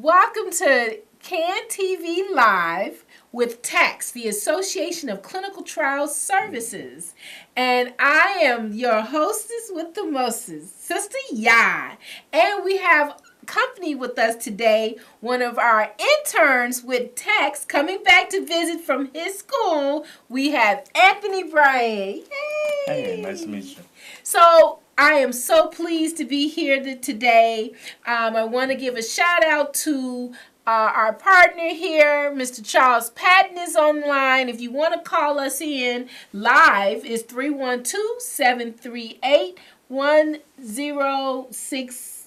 Welcome to CAN TV Live with Tacts, the Association of Clinical Trial Services. And I am your hostess with the mostest, Sister Yaa. And we have company with us today, one of our interns with Tacts coming back to visit from his school. We have Anthony Bryant. Hey, nice to meet you. So I am so pleased to be here today. I want to give a shout out to our partner here, Mr. Charles Patton is online. If you want to call us in live, it's 312-738-1060.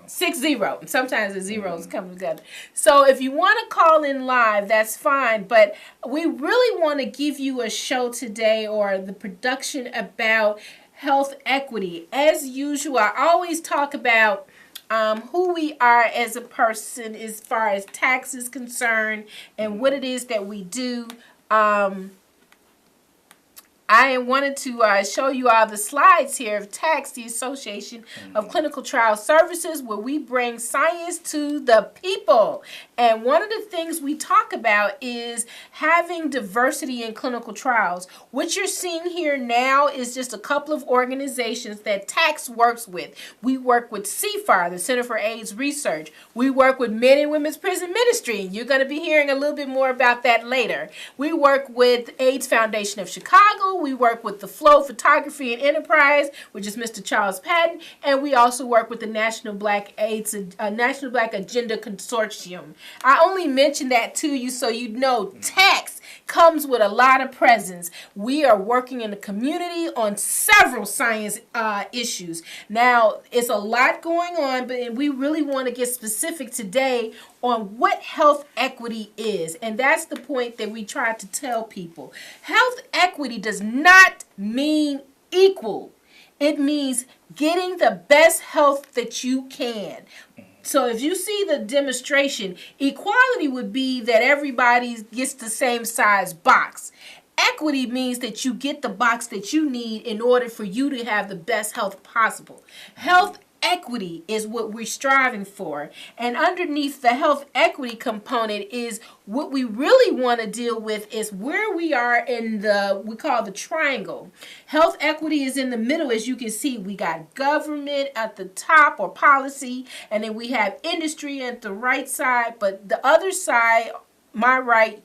60. Sometimes the zeros come together. So if you want to call in live, that's fine. But we really want to give you a show today, or the production, about health equity. As usual, I always talk about who we are as a person as far as tax is concerned and what it is that we do. I wanted to show you all the slides here of Tacts, the Association of Clinical Trial Services, where we bring science to the people. And one of the things we talk about is having diversity in clinical trials. What you're seeing here now is just a couple of organizations that Tacts works with. We work with CFAR, the Center for AIDS Research. We work with Men and Women's Prison Ministry. You're going to be hearing a little bit more about that later. We work with AIDS Foundation of Chicago. We work with the Flow Photography and Enterprise, which is Mr. Charles Patton, and we also work with the National Black Agenda Consortium. I only mentioned that to you so you know Tacts comes with a lot of presence. We are working in the community on several science issues. Now, it's a lot going on, but we really want to get specific today on what health equity is. And that's the point that we try to tell people. Health equity does not mean equal. It means getting the best health that you can. So if you see the demonstration, equality would be that everybody gets the same size box. Equity means that you get the box that you need in order for you to have the best health possible. Health equity is what we're striving for. And underneath the health equity component is what we really want to deal with is where we are in we call the triangle. Health equity is in the middle. As you can see, we got government at the top, or policy, and then we have industry at the right side. But the other side, my right,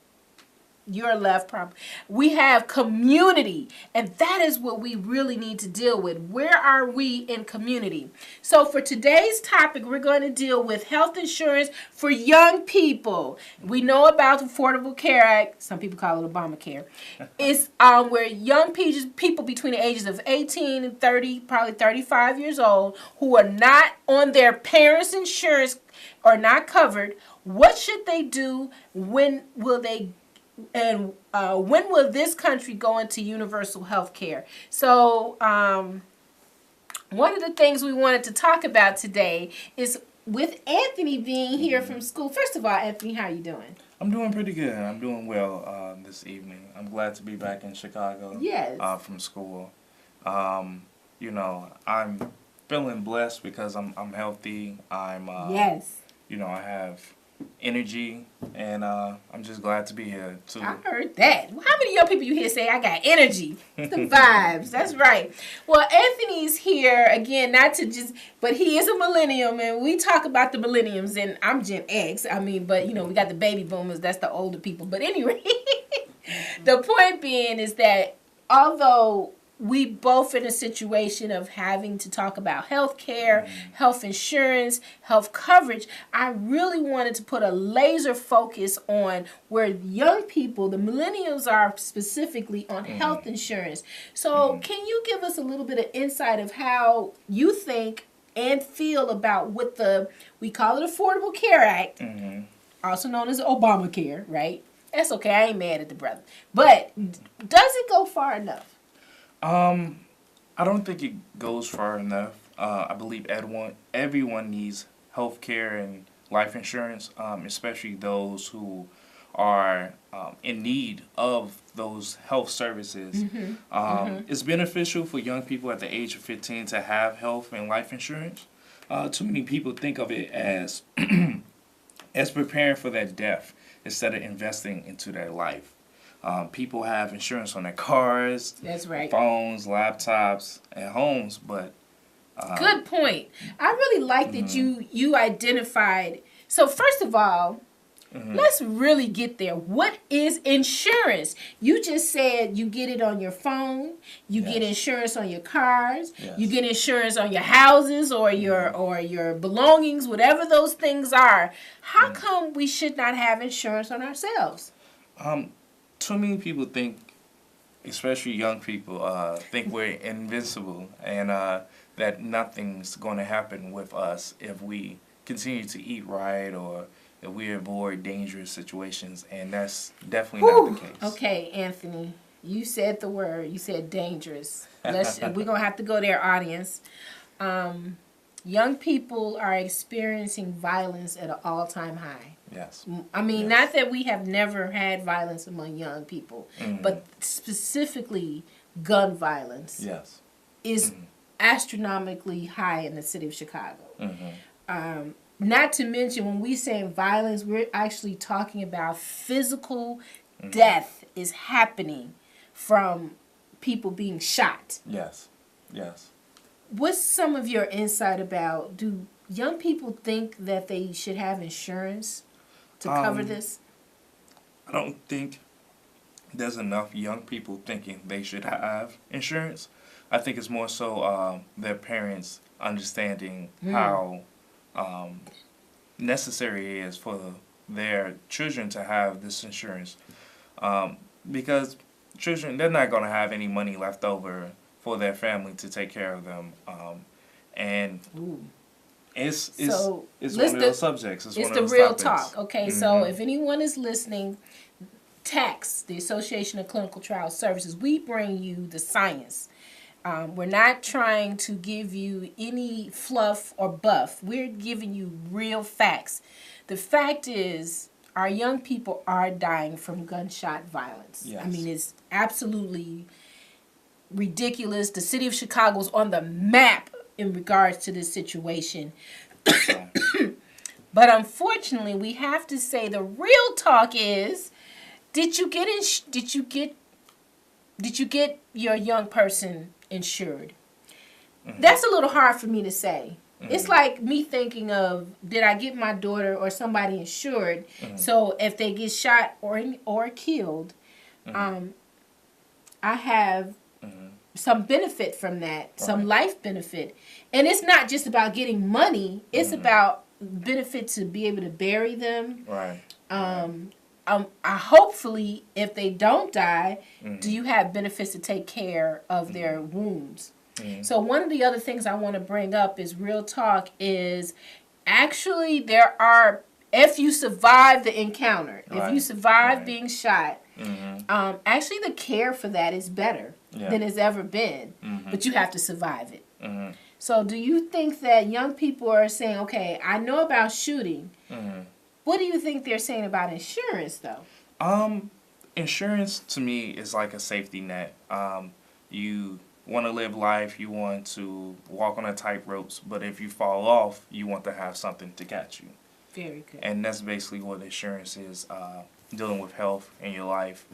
your left, probably, we have community, and that is what we really need to deal with. Where are we in community? So for today's topic, we're going to deal with health insurance for young people. We know about the Affordable Care Act. Some people call it Obamacare. It's where young people between the ages of 18 and 30, probably 35 years old, who are not on their parents' insurance or not covered. What should they do? When will they when will this country go into universal health care? So one of the things we wanted to talk about today is with Anthony being here from school. First of all, Anthony, how are you doing? I'm doing pretty good. I'm doing well this evening. I'm glad to be back in Chicago. Yes. From school. You know, I'm feeling blessed because I'm healthy. Yes. You know, I have energy, and I'm just glad to be here too. I heard that. How many young people you hear say, I got energy? It's the vibes. That's right. Well, Anthony's here again, not to just, but he is a millennium, and we talk about the millenniums, and I'm Gen X. I mean, but you know, we got the baby boomers, that's the older people. But anyway, the point being is that although we both in a situation of having to talk about health care, health insurance, health coverage, I really wanted to put a laser focus on where young people, the millennials, are specifically on health insurance. So can you give us a little bit of insight of how you think and feel about what we call it Affordable Care Act, also known as Obamacare, right? That's okay, I ain't mad at the brother. But does it go far enough? I don't think it goes far enough. I believe everyone needs health care and life insurance, especially those who are in need of those health services. It's beneficial for young people at the age of 15 to have health and life insurance. Too many people think of it as It's preparing for that death instead of investing into their life. People have insurance on their cars, That's right. phones, laptops, and homes, but Good point. I really like that you identified. So first of all, let's really get there. What is insurance? You just said you get it on your phone. You get insurance on your cars. Yes. You get insurance on your houses or your belongings, whatever those things are. How come we should not have insurance on ourselves? Too many people think, especially young people, think we're invincible and that nothing's going to happen with us if we continue to eat right or if we avoid dangerous situations, and that's definitely not the case. Okay, Anthony, you said the word. You said dangerous. We're gonna have to go there, audience. Young people are experiencing violence at an all-time high. Yes. I mean, not that we have never had violence among young people, but specifically gun violence is astronomically high in the city of Chicago. Not to mention, when we say violence, we're actually talking about physical death is happening from people being shot. Yes. Yes. What's some of your insight about, do young people think that they should have insurance to cover this? I don't think there's enough young people thinking they should have insurance. I think it's more so their parents understanding how necessary it is for their children to have this insurance. Because children, they're not going to have any money left over for their family to take care of them. And it's one of those subjects. It's the real talk. Okay, so if anyone is listening, Tacts, the Association of Clinical Trial Services, we bring you the science. We're not trying to give you any fluff or buff. We're giving you real facts. The fact is, our young people are dying from gunshot violence. Yes. I mean, it's absolutely ridiculous. The city of Chicago is on the map in regards to this situation. But unfortunately, we have to say the real talk is, did you get your young person insured? That's a little hard for me to say. It's like me thinking of, did I get my daughter or somebody insured so if they get shot or killed, I have some benefit from that, some life benefit. And it's not just about getting money, it's about benefit to be able to bury them. Right. Hopefully, if they don't die, do you have benefits to take care of their wounds? So one of the other things I want to bring up is real talk is actually there are, if you survive the encounter, if you survive being shot, actually the care for that is better than it's ever been, but you have to survive it. So do you think that young people are saying, okay, I know about shooting, what do you think they're saying about insurance though? Insurance to me is like a safety net. You want to live life, you want to walk on a tight ropes, but if you fall off, you want to have something to catch you. Very good. And that's basically what insurance is, dealing with health in your life.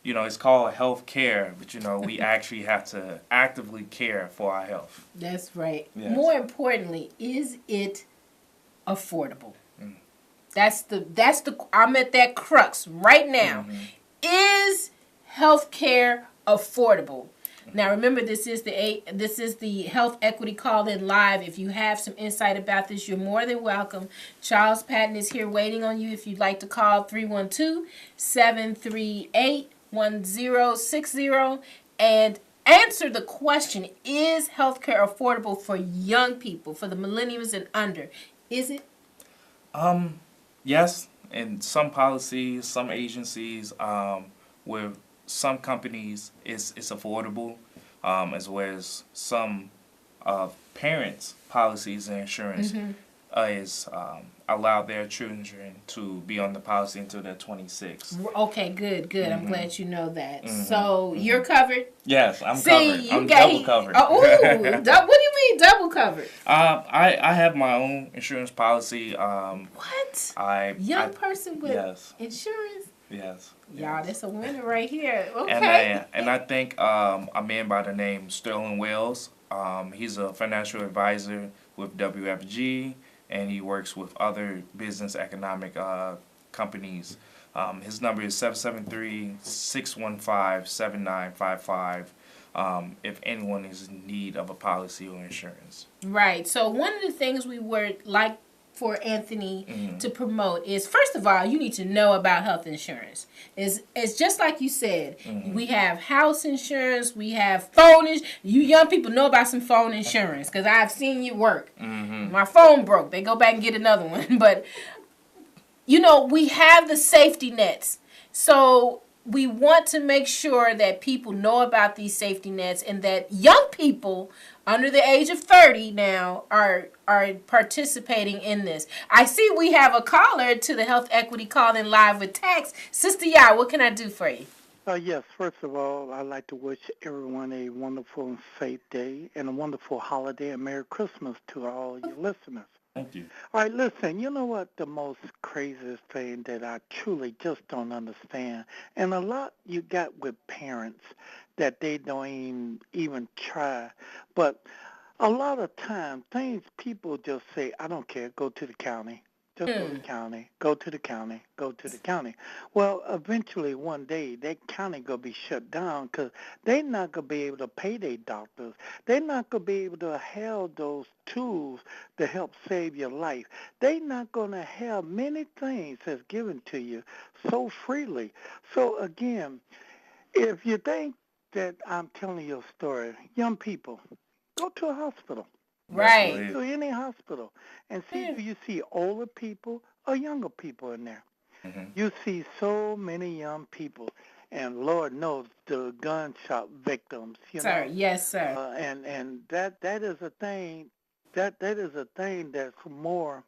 It's called health care, but we actually have to actively care for our health. That's right. Yes. More importantly, is it affordable? That's the I'm at that crux right now. Is health care affordable? Now remember, this is the Health Equity Call-In Live. If you have some insight about this, you're more than welcome. Charles Patton is here waiting on you if you'd like to call 312-738-1060 and answer the question, is healthcare affordable for young people, for the millennials and under? Is it? Yes, and some policies, some agencies, with some companies, it's affordable, as well as some parents' policies and insurance. allow their children to be on the policy until they're 26. Okay, good. I'm glad you know that. Mm-hmm. So you're covered. Yes, I'm covered. I'm double covered. What do you mean double covered? I have my own insurance policy. What? Young person with insurance? Yes. Y'all, that's a winner right here. Okay. And I think a man by the name Sterling Wells. He's a financial advisor with WFG, and he works with other business economic companies. His number is 773-615-7955 if anyone is in need of a policy or insurance. Right. So one of the things we would like for Anthony to promote is, first of all, you need to know about health insurance. It's just like you said. We have house insurance. We have phone insurance. You young people know about some phone insurance because I've seen you work. My phone broke. They go back and get another one. But, we have the safety nets. So we want to make sure that people know about these safety nets and that young people under the age of 30 now are participating in this. I see we have a caller to the Health Equity Call-In Live with Tacts. Sister Yaa, what can I do for you? Yes, first of all, I'd like to wish everyone a wonderful and safe day and a wonderful holiday and Merry Christmas to all your listeners. Thank you. All right, listen, you know what the most craziest thing that I truly just don't understand, and a lot you got with parents that they don't even try, but a lot of times things people just say, I don't care, go to the county. Just go to the county, go to the county, go to the county. Well, eventually one day that county going to be shut down because they're not going to be able to pay their doctors. They're not going to be able to have those tools to help save your life. They're not going to have many things that's given to you so freely. So again, if you think that I'm telling you a story, young people, go to a hospital. Right. To any hospital and see, do you see older people or younger people in there? You see so many young people, and Lord knows the gunshot victims. Sir, yes, sir. And that is a thing. That is a thing that's more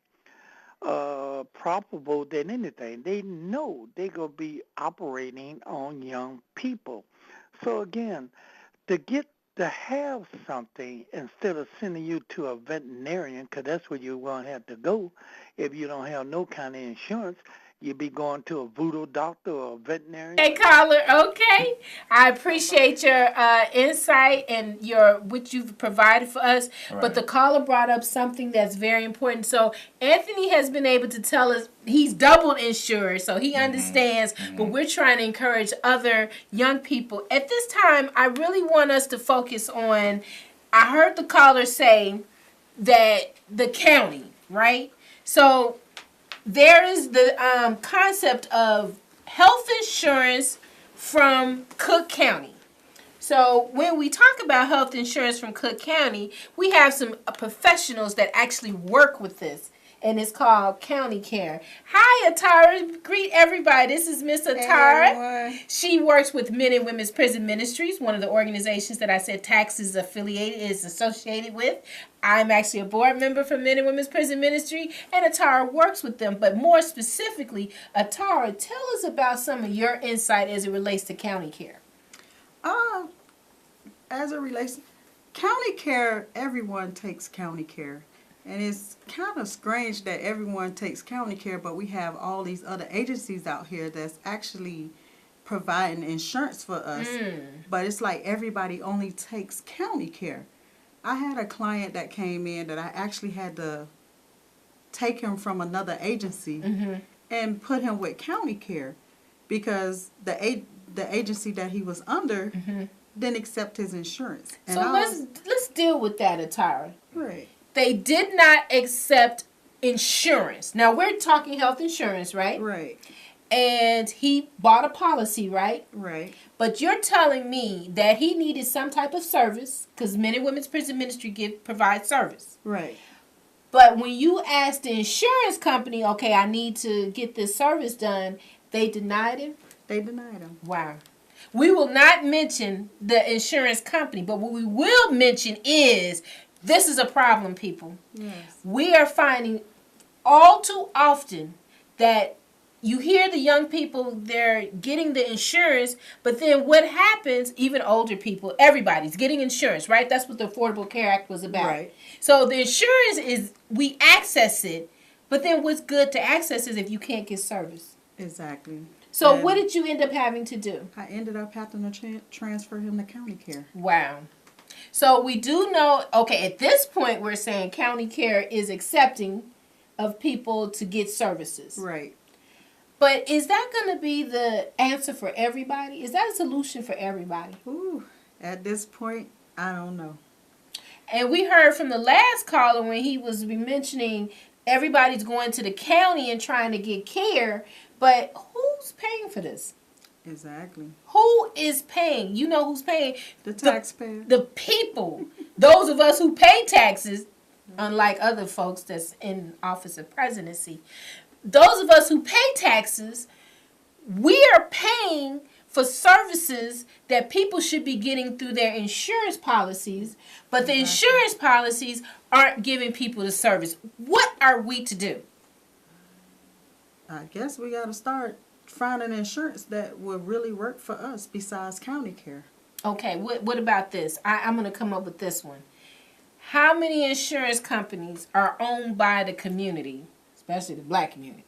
probable than anything. They know they're gonna be operating on young people. So again, to have something instead of sending you to a veterinarian, because that's where you're going to have to go if you don't have no kind of insurance. You'd be going to a voodoo doctor or a veterinarian. Hey, caller. Okay. I appreciate your insight and what you've provided for us. Right. But the caller brought up something that's very important. So Anthony has been able to tell us he's double insured, so he understands. But we're trying to encourage other young people. At this time, I really want us to focus on, I heard the caller say that the county, right? So there is the concept of health insurance from Cook County. So when we talk about health insurance from Cook County, we have some professionals that actually work with this, and it's called County Care. Hi, Hataria. Greet everybody. This is Miss Hataria. She works with Men and Women's Prison Ministries, one of the organizations that I said Tacts is associated with. I'm actually a board member for Men and Women's Prison Ministry, and Hataria works with them. But more specifically, Hataria, tell us about some of your insight as it relates to county care. As it relates, county care, everyone takes county care. And it's kind of strange that everyone takes county care, but we have all these other agencies out here that's actually providing insurance for us. But it's like everybody only takes county care. I had a client that came in that I actually had to take him from another agency and put him with county care because the agency that he was under didn't accept his insurance. And so let's deal with that, Hataria. Right. They did not accept insurance. Now, we're talking health insurance, right? Right. And he bought a policy, right? Right. But you're telling me that he needed some type of service because Men and Women's Prison Ministry provide service. Right. But when you asked the insurance company, okay, I need to get this service done, they denied him? They denied him. Wow. We will not mention the insurance company, but what we will mention is this is a problem, people. Yes. We are finding all too often that you hear the young people, they're getting the insurance, but then what happens, even older people, everybody's getting insurance, right? That's what the Affordable Care Act was about. Right. So the insurance is, we access it, but then what's good to access is if you can't get service. Exactly. So And what did you end up having to do? I ended up having to transfer him to county care. Wow. So we do know, okay, at this point we're saying county care is accepting of people to get services. Right. But is that going to be the answer for everybody? Is that a solution for everybody? Ooh, at this point, I don't know. And we heard from the last caller when he was mentioning everybody's going to the county and trying to get care, but who's paying for this? Exactly. Who is paying? You know who's paying? The taxpayer. The people. Those of us who pay taxes, unlike other folks that's in office of presidency. Those of us who pay taxes, we are paying for services that people should be getting through their insurance policies, but the insurance policies aren't giving people the service. What are we to do? I guess we got to start finding insurance that will really work for us besides county care. Okay, what about this? I'm going to come up with this one. How many insurance companies are owned by the community, especially the black community?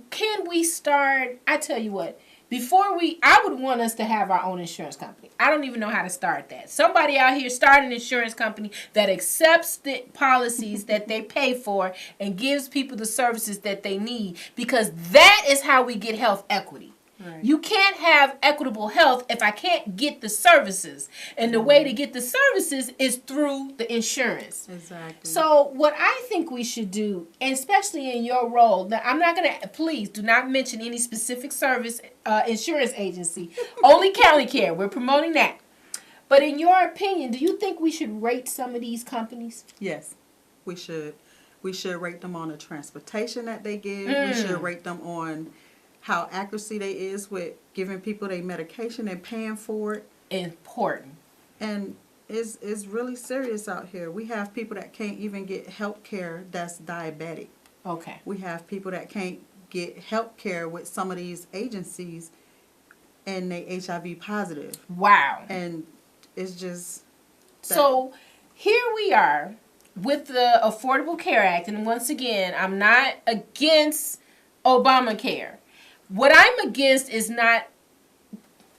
Can we start, I tell you what, I would want us to have our own insurance company. I don't even know how to start that. Somebody out here start an insurance company that accepts the policies that they pay for and gives people the services that they need, because that is how we get health equity. Right. You can't have equitable health if I can't get the services. And the way to get the services is through the insurance. Exactly. So what I think we should do, and especially in your role, now I'm not going to, please do not mention any specific service, insurance agency, only county care. We're promoting that. But in your opinion, do you think we should rate some of these companies? Yes, we should. We should rate them on the transportation that they give. We should rate them on how accuracy they is with giving people their medication and paying for it. Important. And it's really serious out here. We have people that can't even get health care that's diabetic. Okay. We have people that can't get health care with some of these agencies and they HIV positive. Wow. And it's just... So here we are with the Affordable Care Act. And once again, I'm not against Obamacare. What I'm against is not,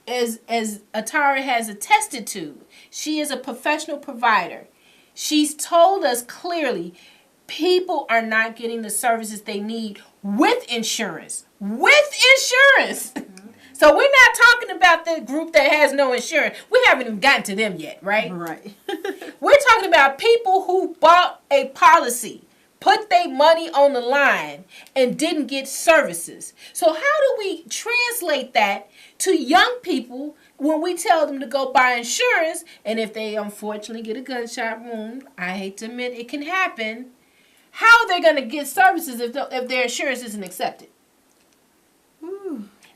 as Atara has attested to, she is a professional provider. She's told us clearly people are not getting the services they need with insurance. With insurance! So we're not talking about the group that has no insurance. We haven't even gotten to them yet, right? Right. We're talking about people who bought a policy, put their money on the line, and didn't get services. So how do we translate that to young people when we tell them to go buy insurance, and if they unfortunately get a gunshot wound, I hate to admit it can happen, how are they going to get services if their insurance isn't accepted?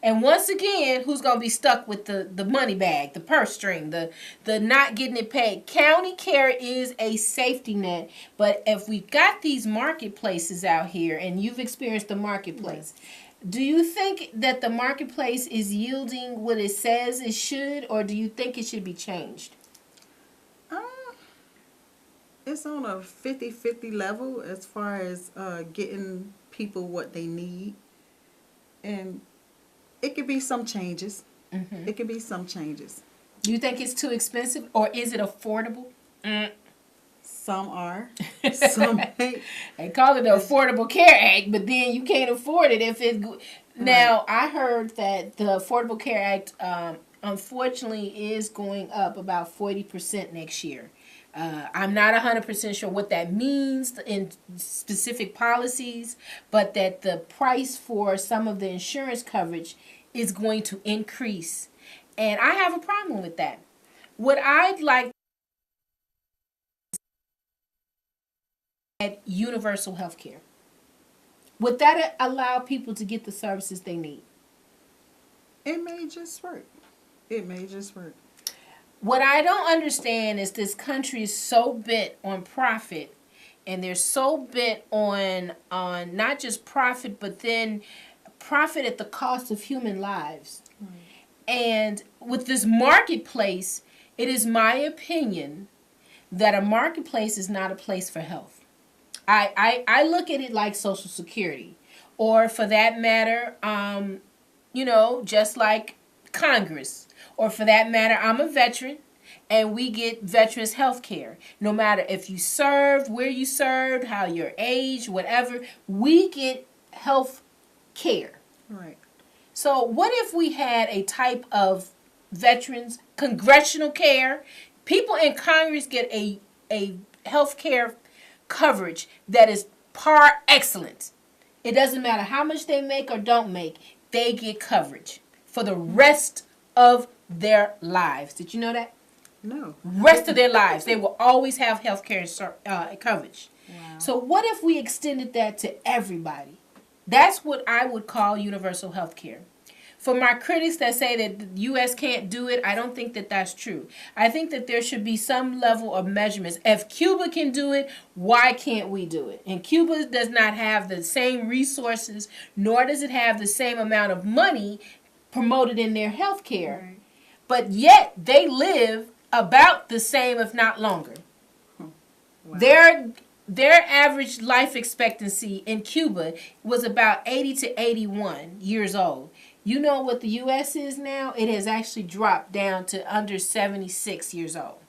And once again, who's going to be stuck with the money bag, the purse string, the not getting it paid? County care is a safety net, but if we've got these marketplaces out here, and you've experienced the marketplace, do you think that the marketplace is yielding what it says it should, or do you think it should be changed? It's on a 50-50 level as far as getting people what they need. And it could be some changes. Mm-hmm. It could be some changes. Do you think it's too expensive, or is it affordable? Some are. Some ain't. They call it the Affordable Care Act, but then you can't afford it if it... Now, I heard that the Affordable Care Act, unfortunately, is going up about 40% next year. I'm not 100% sure what that means in specific policies, but that the price for some of the insurance coverage is going to increase. And I have a problem with that. What I'd like at universal health care. Would that allow people to get the services they need? It may just work. It may just work. What I don't understand is this country is so bent on profit and they're so bent on not just profit, but then profit at the cost of human lives. Right. And with this marketplace, it is my opinion that a marketplace is not a place for health. I look at it like Social Security, or for that matter, just like Congress, or for that matter, I'm a veteran, and we get veterans health care. No matter if you served, where you served, how your age, whatever, we get health care. Right. So what if we had a type of veterans congressional care? People in Congress get a health care coverage that is par excellence. It doesn't matter how much they make or don't make, they get coverage for the rest of their lives. Did you know that? No. Rest of their lives, they will always have health care coverage. Wow. So what if we extended that to everybody? That's what I would call universal health care. For my critics that say that the U.S. can't do it, I don't think that that's true. I think that there should be some level of measurements. If Cuba can do it, why can't we do it? And Cuba does not have the same resources, nor does it have the same amount of money promoted in their health care. Right. But yet they live about the same, if not longer. Wow. Their average life expectancy in Cuba was about 80 to 81 years old. You know what the U.S. is now? It has actually dropped down to under 76 years old.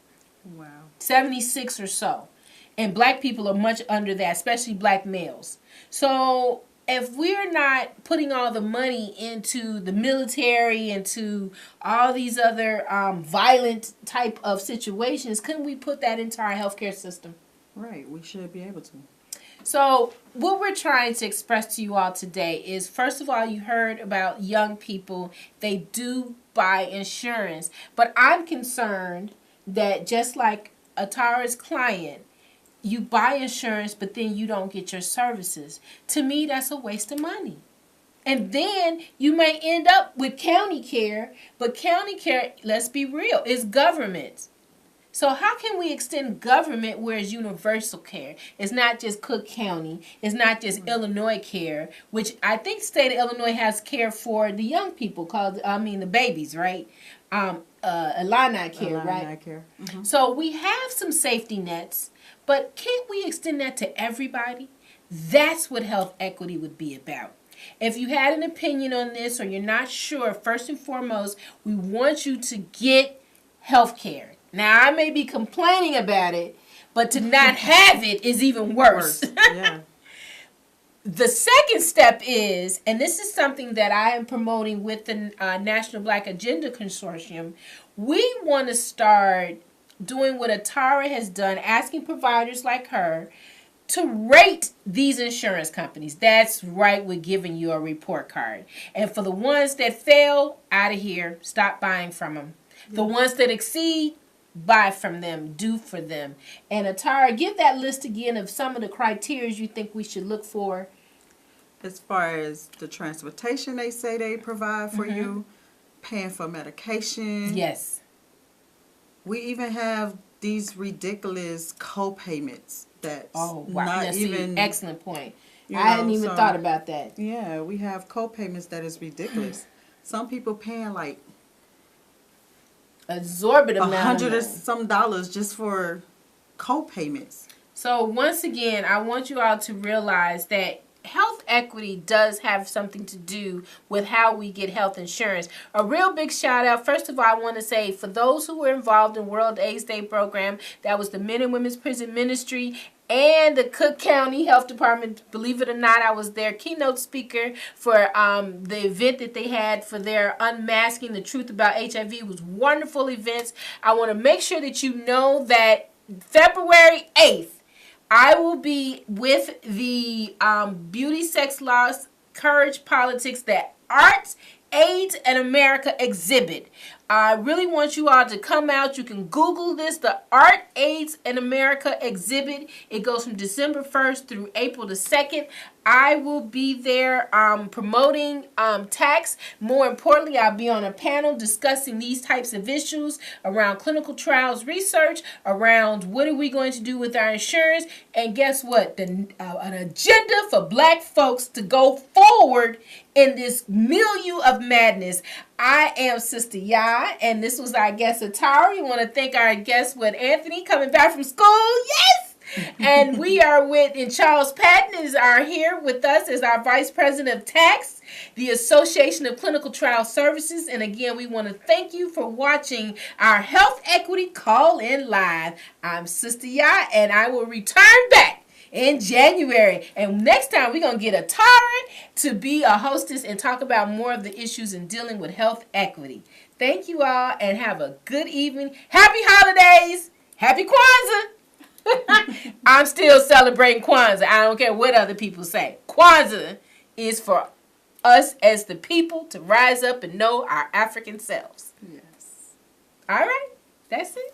Wow. 76 or so. And black people are much under that, especially black males. So if we're not putting all the money into the military, into all these other violent type of situations, couldn't we put that into our healthcare system? Right. We should be able to. So what we're trying to express to you all today is, first of all, you heard about young people. They do buy insurance. But I'm concerned that just like Atara's client, you buy insurance, but then you don't get your services. To me, that's a waste of money. And then you may end up with county care, but county care, let's be real, is government. So how can we extend government where it's universal care? It's not just Cook County. It's not just Illinois care, which I think the state of Illinois has care for the young people, the babies, right? Illini care, right? Care. Mm-hmm. So we have some safety nets, but can't we extend that to everybody? That's what health equity would be about. If you had an opinion on this or you're not sure, first and foremost, we want you to get health care. Now, I may be complaining about it, but to not have it is even worse. Yeah. The second step is, and this is something that I am promoting with the National Black Agenda Consortium, we want to start doing what Atara has done, asking providers like her to rate these insurance companies. That's right, we're giving you a report card. And for the ones that fail, out of here, stop buying from them. The ones that exceed, buy from them, do for them. And Atara, give that list again of some of the criteria you think we should look for. As far as the transportation they say they provide for you, paying for medication. Yes. We even have these ridiculous co-payments that's not even... Excellent point. I hadn't even thought about that. Yeah, we have co-payments that is ridiculous. Some people paying like exorbitant amount $100 or some dollars just for co-payments. So once again, I want you all to realize that health equity does have something to do with how we get health insurance. A real big shout out. First of all, I want to say for those who were involved in World AIDS Day program, that was the Men and Women's Prison Ministry and the Cook County Health Department. Believe it or not, I was their keynote speaker for the event that they had for their Unmasking the Truth About HIV. It was wonderful events. I want to make sure that you know that February 8th, I will be with the Beauty, Sex, Loss, Courage, Politics, that Arts, AIDS, and America exhibit. I really want you all to come out. You can Google this, the Art, AIDS, and America exhibit. It goes from December 1st through April the 2nd. I will be there promoting Tacts. More importantly, I'll be on a panel discussing these types of issues around clinical trials research, around what are we going to do with our insurance, and guess what? An agenda for black folks to go forward in this milieu of madness. I am Sister Yaa, and this was our guest Hataria. We want to thank our guest with Anthony coming back from school. Yes! And we are and Charles Patton is here with us as our Vice President of Tacts, the Association of Clinical Trial Services. And again, we want to thank you for watching our Health Equity Call-In Live. I'm Sister Yaa, and I will return back in January. And next time, we're going to get Hataria to be a hostess and talk about more of the issues in dealing with health equity. Thank you all, and have a good evening. Happy holidays. Happy Kwanzaa. I'm still celebrating Kwanzaa. I don't care what other people say. Kwanzaa is for us as the people to rise up and know our African selves. Yes. All right. That's it.